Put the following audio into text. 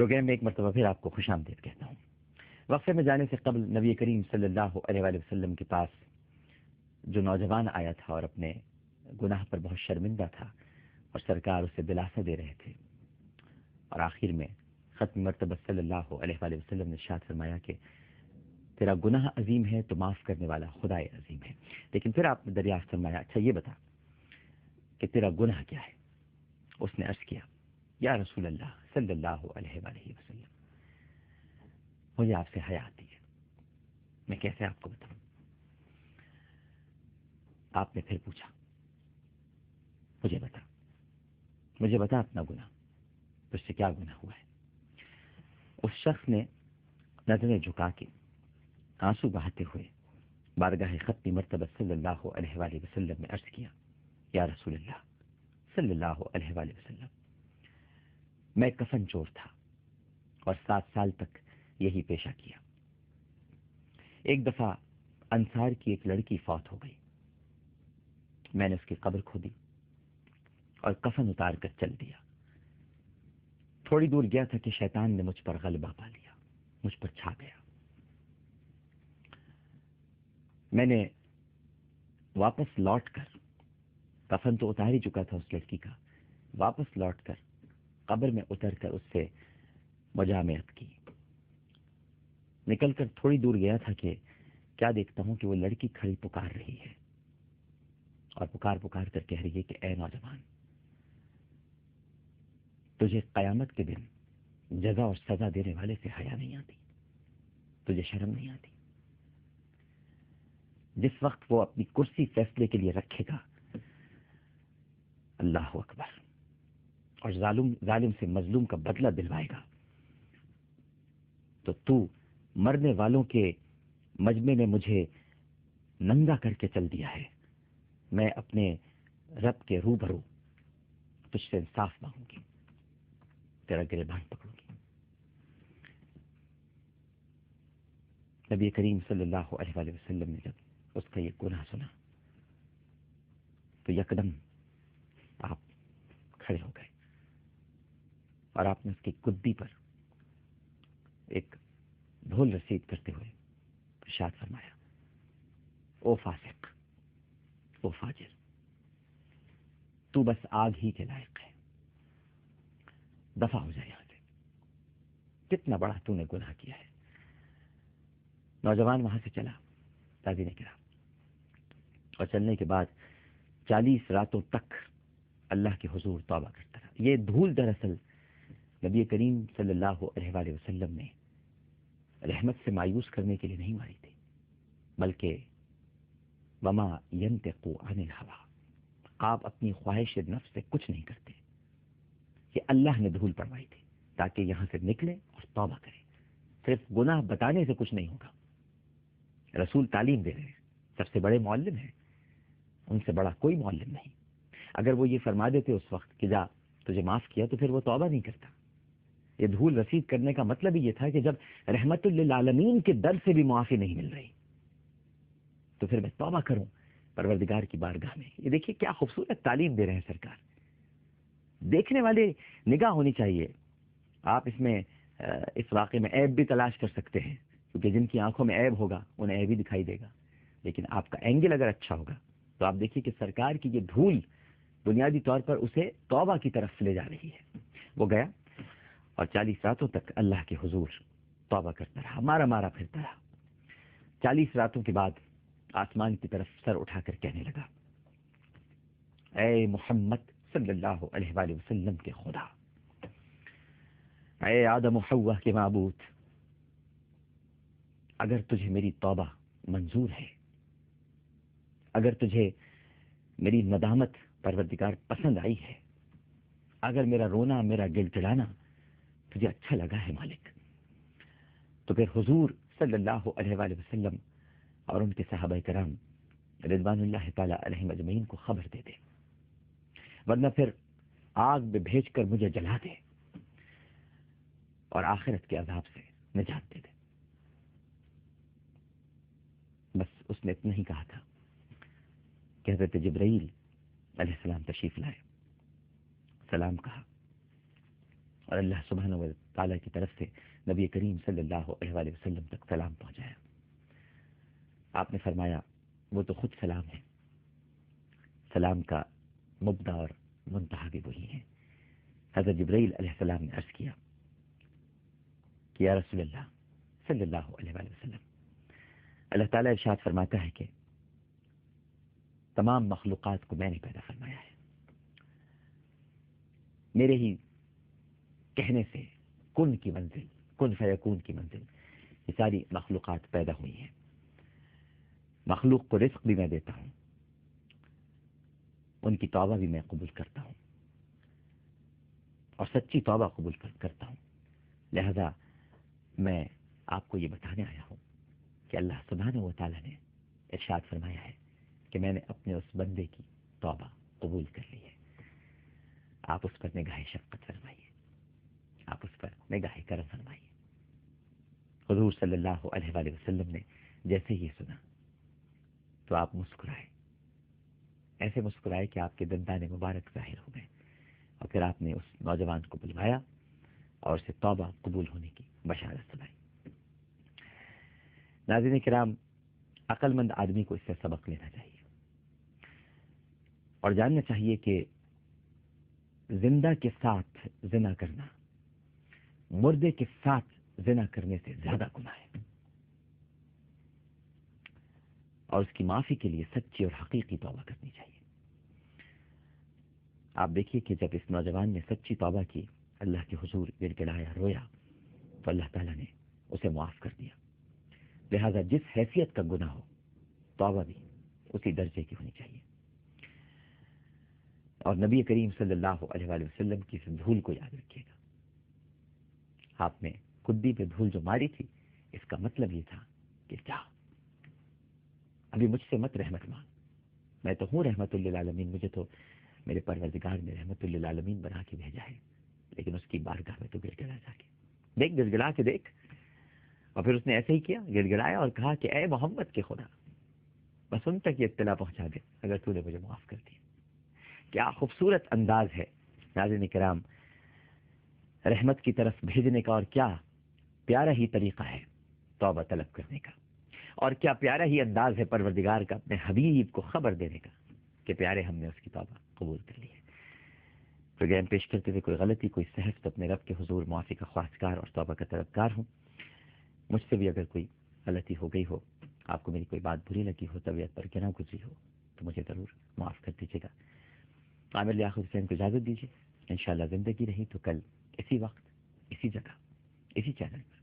Programme میں ایک مرتبہ پھر آپ کو خوش آمدید کہتا ہوں۔ وقفے میں جانے سے قبل نبی کریم صلی اللہ علیہ وآلہ وسلم کے پاس جو نوجوان آیا تھا اور اپنے گناہ پر بہت شرمندہ تھا اور سرکار اسے دلاسا دے رہے تھے، اور آخر میں ختم مرتبہ صلی اللہ علیہ وآلہ وسلم نے ارشاد فرمایا کہ تیرا گناہ عظیم ہے تو معاف کرنے والا خدائے عظیم ہے۔ لیکن پھر آپ نے دریافت فرمایا، اچھا یہ بتا کہ تیرا گناہ کیا ہے؟ اس نے عرض کیا، یا رسول اللہ صلی اللہ علیہ وآلہ وسلم، مجھے آپ سے حیا آتی ہے، میں کیسے آپ کو بتاؤں؟ آپ نے پھر پوچھا، مجھے بتا اپنا گناہ، تجھ سے کیا گناہ ہوا ہے؟ اس شخص نے نظریں جھکا کے آنسو بہاتے ہوئے بارگاہ ختم مرتبہ صلی اللہ علیہ وآلہ وسلم میں عرض کیا، یا رسول اللہ صلی اللہ علیہ وآلہ وسلم، میں کفن چور تھا اور 7 سال تک یہی پیشہ کیا۔ ایک دفعہ انصار کی ایک لڑکی فوت ہو گئی، میں نے اس کی قبر کھودی اور کفن اتار کر چل دیا۔ تھوڑی دور گیا تھا کہ شیطان نے مجھ پر غلبہ پا لیا، مجھ پر چھا گیا۔ میں نے واپس لوٹ کر، کفن تو اتار ہی چکا تھا اس لڑکی کا، واپس لوٹ کر قبر میں اتر کر اس سے مجامعت کی۔ نکل کر تھوڑی دور گیا تھا کہ کیا دیکھتا ہوں کہ وہ لڑکی کھڑی پکار رہی ہے اور پکار پکار کر کہہ رہی ہے کہ اے نوجوان، تجھے قیامت کے دن جزا اور سزا دینے والے سے حیا نہیں آتی، تجھے شرم نہیں آتی؟ جس وقت وہ اپنی کرسی فیصلے کے لیے رکھے گا، اللہ اکبر، اور ظالم سے مظلوم کا بدلہ دلوائے گا، تو مرنے والوں کے مجمع میں مجھے ننگا کر کے چل دیا ہے، میں اپنے رب کے روبرو تجھ سے انصاف مانگوں گی، تیرا گریبان پکڑوں گی۔ نبی کریم صلی اللہ علیہ وآلہ وسلم نے جب اس کا یہ گناہ سنا تو یکدم آپ کھڑے ہو گئے اور آپ نے اس کی گدی پر ایک ڈھول رسید کرتے ہوئے ارشاد فرمایا، او فاسق، او فاجر، تو بس آگ ہی کے لائق ہے، دفع ہو جائے یہاں سے، کتنا بڑا تو نے گناہ کیا ہے۔ نوجوان وہاں سے چلا، تازی نے کہا، اور چلنے کے بعد 40 راتوں تک اللہ کے حضور توبہ کرتا رہا۔ یہ دھول دراصل نبی کریم صلی اللہ علیہ وآلہ وسلم نے رحمت سے مایوس کرنے کے لیے نہیں ماری تھی، بلکہ وما ينطق عن الهوى، آپ اپنی خواہش نفس سے کچھ نہیں کرتے، یہ اللہ نے دھول پڑوائی تھی تاکہ یہاں سے نکلے اور توبہ کرے۔ صرف گناہ بتانے سے کچھ نہیں ہوگا، رسول تعلیم دے رہے ہیں، سب سے بڑے معلم ہیں، ان سے بڑا کوئی معلم نہیں۔ اگر وہ یہ فرما دیتے اس وقت کہ جا تجھے معاف کیا، تو پھر وہ توبہ نہیں کرتا۔ یہ دھول رسید کرنے کا مطلب ہی یہ تھا کہ جب رحمت للعالمین کے در سے بھی معافی نہیں مل رہی تو پھر میں توبہ کروں پروردگار کی بارگاہ میں۔ یہ دیکھیے کیا خوبصورت تعلیم دے رہے ہیں سرکار۔ دیکھنے والے نگاہ ہونی چاہیے۔ آپ اس میں اس واقعے میں عیب بھی تلاش کر سکتے ہیں، کیونکہ جن کی آنکھوں میں عیب ہوگا انہیں عیب ہی دکھائی دے گا، لیکن آپ کا اینگل اگر اچھا ہوگا تو آپ دیکھیے کہ سرکار کی یہ دھول بنیادی طور پر اسے توبہ کی طرف لے جا رہی ہے۔ وہ گیا اور 40 راتوں تک اللہ کے حضور توبہ کرتا رہا، مارا پھرتا رہا۔ 40 راتوں کے بعد آسمان کی طرف سر اٹھا کر کہنے لگا، اے محمد صلی اللہ علیہ وآلہ وسلم کے خدا، اے آدم و حوا کے معبود، اگر تجھے میری توبہ منظور ہے، اگر تجھے میری ندامت پروردگار پسند آئی ہے، اگر میرا رونا، میرا گڑگڑانا تجھے اچھا لگا ہے مالک، تو پھر حضور صلی اللہ علیہ وآلہ وسلم اور ان کے صحابہ کرام رضوان اللہ تعالی علیہم اجمعین کو خبر دے دے، ورنہ پھر آگ میں بھیج کر مجھے جلا دے اور آخرت کے عذاب سے نجات دے دے۔ بس اس نے اتنا ہی کہا تھا کہ حضرت جبرائیل علیہ السلام تشریف لائے، سلام کہا اور اللہ سبحانہ و تعالیٰ کی طرف سے نبی کریم صلی اللہ علیہ وآلہ وسلم تک سلام پہنچایا۔ آپ نے فرمایا وہ تو خود سلام ہے، سلام کا مبدا اور منتہا بھی وہی ہے۔ حضرت جبرائیل علیہ السلام نے عرض کیا کہ یا رسول اللہ صلی اللہ علیہ وآلہ وسلم، اللہ تعالیٰ ارشاد فرماتا ہے کہ تمام مخلوقات کو میں نے پیدا فرمایا ہے، میرے ہی کہنے سے کن کی منزل، کن فیکون کی منزل، یہ ساری مخلوقات پیدا ہوئی ہیں۔ مخلوق کو رزق بھی میں دیتا ہوں، ان کی توبہ بھی میں قبول کرتا ہوں اور سچی توبہ قبول کرتا ہوں۔ لہذا میں آپ کو یہ بتانے آیا ہوں کہ اللہ سبحانہ و تعالیٰ نے ارشاد فرمایا ہے کہ میں نے اپنے اس بندے کی توبہ قبول کر لی ہے، آپ اس پر نگاہ شفقت فرمائیے، آپ اس پر نگاہ کرم فرمائیے۔ حضور صلی اللہ علیہ وآلہ وسلم نے جیسے یہ سنا تو آپ مسکرائے، ایسے مسکرائے کہ آپ کے دندان مبارک ظاہر ہو گئے، اور پھر آپ نے اس نوجوان کو بلوایا اور اسے توبہ قبول ہونے کی بشارت سنائی۔ ناظرین کرام، عقل مند آدمی کو اس سے سبق لینا چاہیے اور جاننا چاہیے کہ زندہ کے ساتھ زنا کرنا مردے کے ساتھ زنا کرنے سے زیادہ گناہ ہے، اور اس کی معافی کے لیے سچی اور حقیقی توبہ کرنی چاہیے۔ آپ دیکھیے کہ جب اس نوجوان نے سچی توبہ کی، اللہ کے حضور گر گڑایا، رویا، تو اللہ تعالیٰ نے اسے معاف کر دیا۔ لہذا جس حیثیت کا گناہ ہو، توبہ بھی اسی درجے کی ہونی چاہیے۔ اور نبی کریم صلی اللہ علیہ وآلہ وسلم کی اس دھول کو یاد رکھیے گا، آپ نے خدی پہ دھول جو ماری تھی، اس کا مطلب یہ تھا کہ جا، ابھی مجھ سے مت رحمت مانگ، میں تو ہوں رحمت للعالمین، مجھے تو میرے پروردگار نے رحمت للعالمین بنا کے بھیجا ہے، لیکن اس کی بارگاہ میں تو گڑ گڑا جا کے دیکھ، گڑ گڑا کے دیکھ۔ اور پھر اس نے ایسے ہی کیا، گڑ گڑایا اور کہا کہ اے محمد کے خدا، بس ان تک یہ اطلاع پہنچا دے اگر تو نے مجھے معاف کر دیا۔ کیا خوبصورت انداز ہے ناظرین کرام رحمت کی طرف بھیجنے کا، اور کیا پیارا ہی طریقہ ہے توبہ طلب کرنے کا، اور کیا پیارا ہی انداز ہے پروردگار کا اپنے حبیب کو خبر دینے کا کہ پیارے ہم نے اس کی توبہ قبول کر لی ہے۔ پروگرام پیش کرتے ہوئے کوئی غلطی، کوئی سہو تو اپنے رب کے حضور معافی کا خواستگار اور توبہ کا طلبگار ہوں۔ مجھ سے بھی اگر کوئی غلطی ہو گئی ہو، آپ کو میری کوئی بات بری لگی ہو، طبیعت پر گرا گزری ہو، تو مجھے ضرور معاف کر دیجیے گا۔ عامر لیاقت حسین کو اجازت دیجیے، انشاءاللہ زندگی رہی تو کل اسی وقت، اسی جگہ، اسی چینل پر